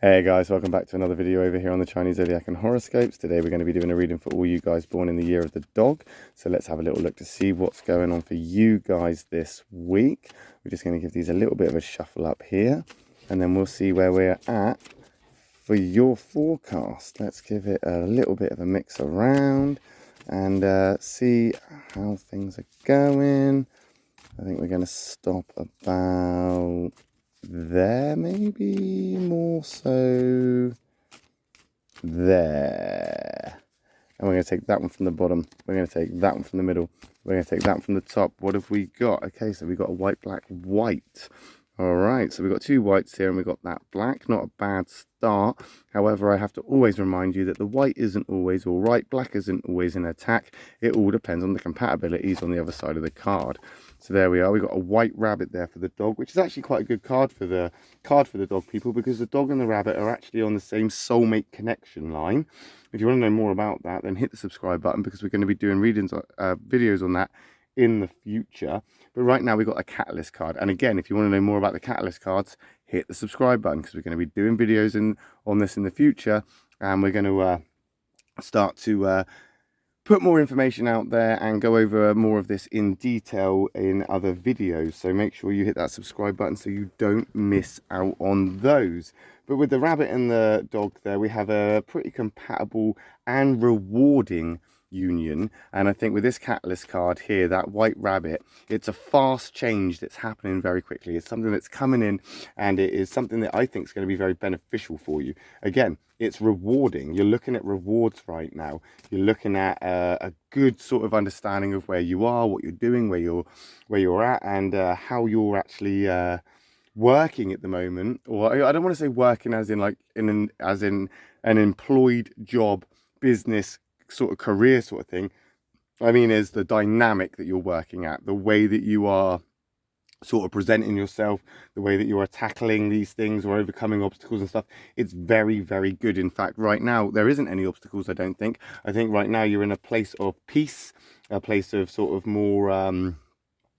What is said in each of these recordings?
Hey guys, welcome back to another video over here on the Chinese Zodiac and horoscopes. Today we're going to be doing a reading for all you guys born in the year of the dog. So let's have a little look to see what's going on for you guys this week. We're just going to give these a little bit of a shuffle up here, and then we'll see where we're at for your forecast. Let's give it a little bit of a mix around and see how things are going. I think we're going to stop about there, maybe more so there. And we're going to take that one from the bottom. We're going to take that one from the middle. We're going to take that one from the top. What have we got? Okay, so we've got a white, black, white. All right, so we've got two whites here and we've got that black. Not a bad start. However, I have to always remind you that the white isn't always all right. Black isn't always an attack. It all depends on the compatibilities on the other side of the card. So there we are. We've got a white rabbit there for the dog, which is actually quite a good card for the dog people, because the dog and the rabbit are actually on the same soulmate connection line. If you want to know more about that, then hit the subscribe button, because we're going to be doing readings, videos on that in the future. But right now we've got a catalyst card, and again, if you want to know more about the catalyst cards, hit the subscribe button, because we're going to be doing videos on this in the future, and we're going to start to put more information out there and go over more of this in detail in other videos. So make sure you hit that subscribe button so you don't miss out on those. But with the rabbit and the dog there, we have a pretty compatible and rewarding union. And I think with this catalyst card here, that white rabbit, it's a fast change that's happening very quickly. It's something that's coming in, and it is something that I think is going to be very beneficial for you. Again, it's rewarding. You're looking at rewards right now. You're looking at a good sort of understanding of where you are, what you're doing, where you're at, and how you're actually working at the moment. Or I don't want to say working as in like as in an employed job, business sort of career sort of thing. I mean, is the dynamic that you're working at, the way that you are sort of presenting yourself, the way that you are tackling these things or overcoming obstacles and stuff. It's very, very good. In fact, right now there isn't any obstacles, I don't think. I think right now you're in a place of peace, a place of sort of more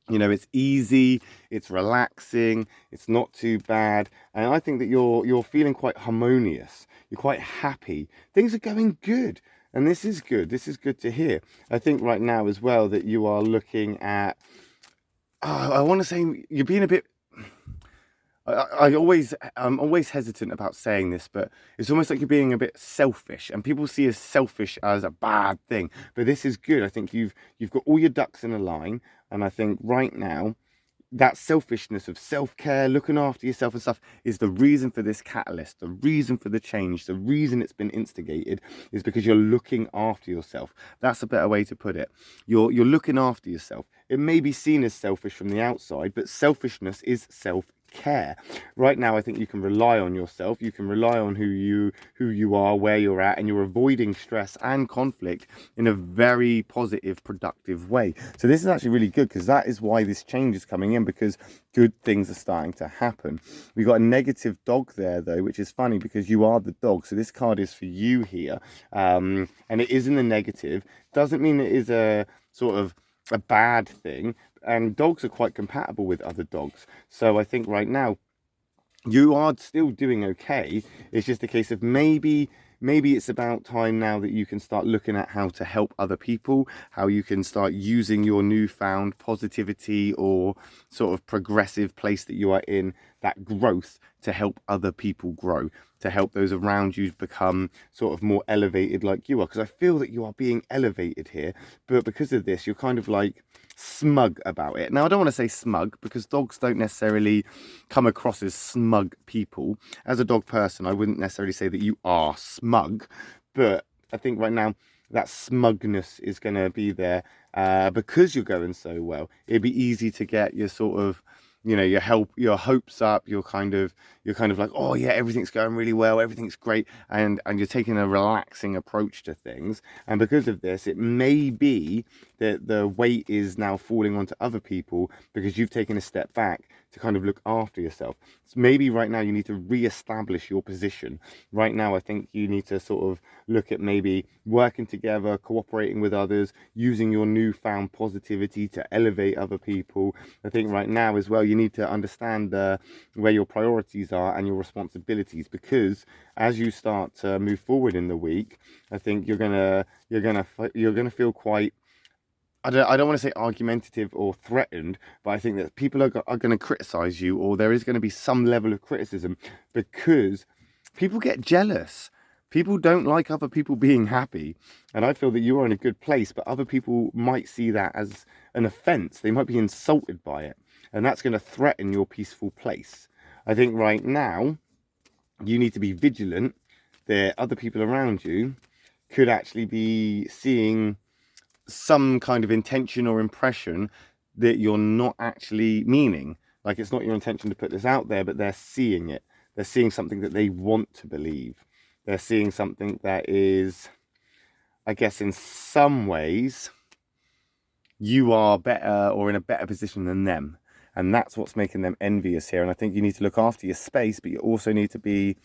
you know, it's easy, it's relaxing, it's not too bad, and I think that you're feeling quite harmonious. You're quite happy. Things are going good. And this is good. This is good to hear. I think right now as well that you are looking at, I want to say you're being a bit, I'm always hesitant about saying this, but it's almost like you're being a bit selfish, and people see as selfish as a bad thing. But this is good. I think you've got all your ducks in a line, and I think right now that selfishness of self-care, looking after yourself and stuff, is the reason for this catalyst, the reason for the change, the reason it's been instigated is because you're looking after yourself. That's a better way to put it. You're looking after yourself. It may be seen as selfish from the outside, but selfishness is self-care. Right now, I think you can rely on yourself. You can rely on who you are, where you're at, and you're avoiding stress and conflict in a very positive, productive way. So this is actually really good, because that is why this change is coming in, because good things are starting to happen. We got a negative dog there though, which is funny because you are the dog. So this card is for you here, and it is in the negative. Doesn't mean it is a sort of a bad thing, and dogs are quite compatible with other dogs. So I think right now you are still doing okay. It's just a case of maybe it's about time now that you can start looking at how to help other people, how you can start using your newfound positivity or sort of progressive place that you are in, that growth, to help other people grow, to help those around you become sort of more elevated like you are. Because I feel that you are being elevated here, but because of this, you're kind of like smug about it. Now, I don't want to say smug, because dogs don't necessarily come across as smug people. As a dog person, I wouldn't necessarily say that you are smug, but I think right now that smugness is going to be there because you're going so well. It'd be easy to get your sort of, you know, your hopes up. You're kind of like, oh yeah, everything's going really well, everything's great, and you're taking a relaxing approach to things. And because of this, it may be the weight is now falling onto other people because you've taken a step back to kind of look after yourself. So maybe right now you need to re-establish your position. Right now I think you need to sort of look at maybe working together, cooperating with others, using your newfound positivity to elevate other people. I think right now as well you need to understand where your priorities are and your responsibilities, because as you start to move forward in the week, I think you're gonna feel quite, I don't want to say argumentative or threatened, but I think that people are going to criticize you, or there is going to be some level of criticism, because people get jealous. People don't like other people being happy. And I feel that you are in a good place, but other people might see that as an offense. They might be insulted by it. And that's going to threaten your peaceful place. I think right now, you need to be vigilant that other people around you could actually be seeing some kind of intention or impression that you're not actually meaning. Like, it's not your intention to put this out there, but they're seeing it. They're seeing something that they want to believe. They're seeing something that is, I guess, in some ways, you are better or in a better position than them. And that's what's making them envious here. And I think you need to look after your space, but you also need to be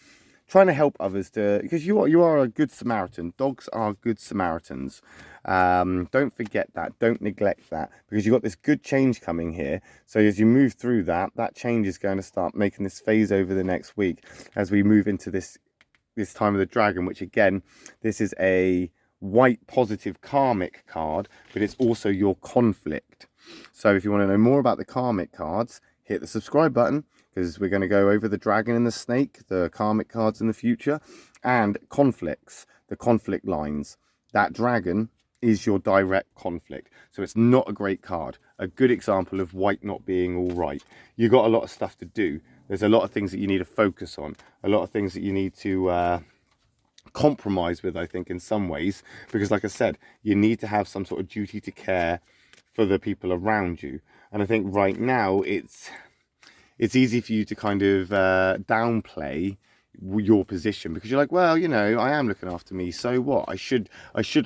trying to help others, because you are a good Samaritan. Dogs are good Samaritans. Don't forget that. Don't neglect that, because you've got this good change coming here. So as you move through that change is going to start making this phase over the next week as we move into this time of the dragon, which again, this is a white positive karmic card, but it's also your conflict. So if you want to know more about the karmic cards, hit the subscribe button, because we're going to go over the dragon and the snake, the karmic cards in the future, and conflicts, the conflict lines. That dragon is your direct conflict. So it's not a great card. A good example of white not being all right. You've got a lot of stuff to do. There's a lot of things that you need to focus on. A lot of things that you need to compromise with, I think, in some ways. Because like I said, you need to have some sort of duty to care for the people around you. And I think right now it's easy for you to kind of downplay your position, because you're like, well, you know, I am looking after me, so what? I should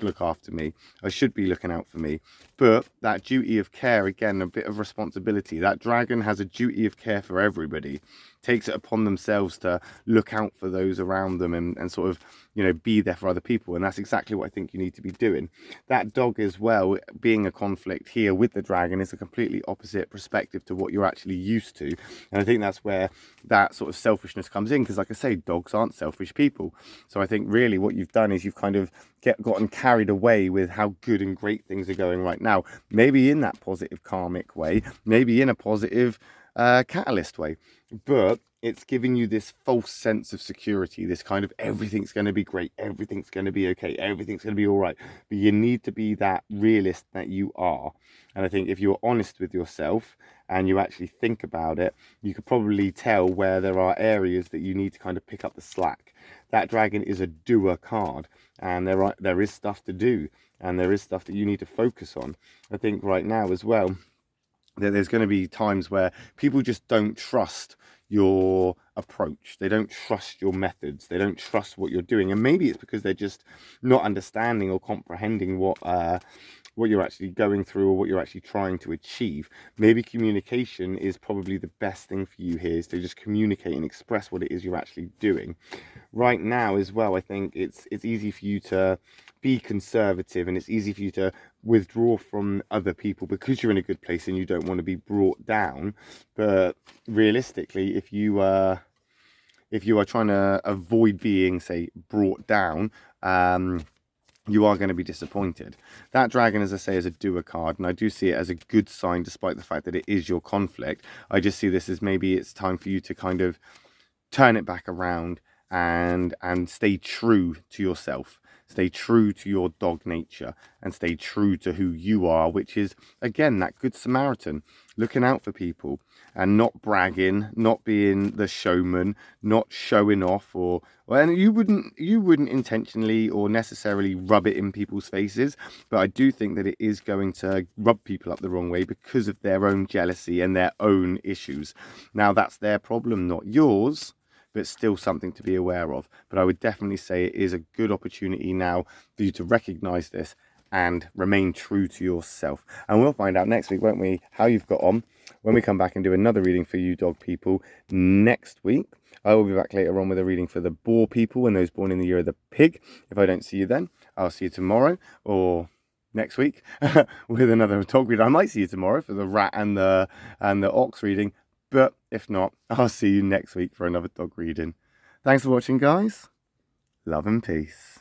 look after me. I should be looking out for me. But that duty of care, again, a bit of responsibility. That dragon has a duty of care for everybody. Takes it upon themselves to look out for those around them and sort of, you know, be there for other people. And that's exactly what I think you need to be doing. That dog as well, being a conflict here with the dragon, is a completely opposite perspective to what you're actually used to. And I think that's where that sort of selfishness comes in, because like I say, dogs aren't selfish people. So I think really what you've done is you've kind of gotten carried away with how good and great things are going right now. Maybe in that positive karmic way, maybe in a positive catalyst way, but it's giving you this false sense of security, this kind of everything's going to be great, everything's going to be okay, everything's going to be all right. But you need to be that realist that you are. And I think if you're honest with yourself and you actually think about it, you could probably tell where there are areas that you need to kind of pick up the slack. That dragon is a doer card, and there is stuff to do, and there is stuff that you need to focus on. I think right now as well, there's going to be times where people just don't trust your approach. They don't trust your methods. They don't trust what you're doing. And maybe it's because they're just not understanding or comprehending what you're actually going through or what you're actually trying to achieve. Maybe communication is probably the best thing for you here, is to just communicate and express what it is you're actually doing. Right now as well, I think it's easy for you to be conservative, and it's easy for you to withdraw from other people because you're in a good place and you don't want to be brought down. But realistically, if you are trying to avoid being, say, brought down, you are going to be disappointed. That dragon, as I say, is a doer card, and I do see it as a good sign, despite the fact that it is your conflict. I just see this as maybe it's time for you to kind of turn it back around and stay true to yourself. Stay true to your dog nature and stay true to who you are, which is, again, that good Samaritan, looking out for people and not bragging, not being the showman, not showing off, and you wouldn't intentionally or necessarily rub it in people's faces, but I do think that it is going to rub people up the wrong way because of their own jealousy and their own issues. Now, that's their problem, not yours, but still something to be aware of. But I would definitely say it is a good opportunity now for you to recognize this and remain true to yourself. And we'll find out next week, won't we, how you've got on when we come back and do another reading for you dog people next week. I will be back later on with a reading for the boar people and those born in the year of the pig. If I don't see you then, I'll see you tomorrow or next week with another dog reading. I might see you tomorrow for the rat and the ox reading, but if not, I'll see you next week for another dog reading. Thanks for watching, guys. Love and peace.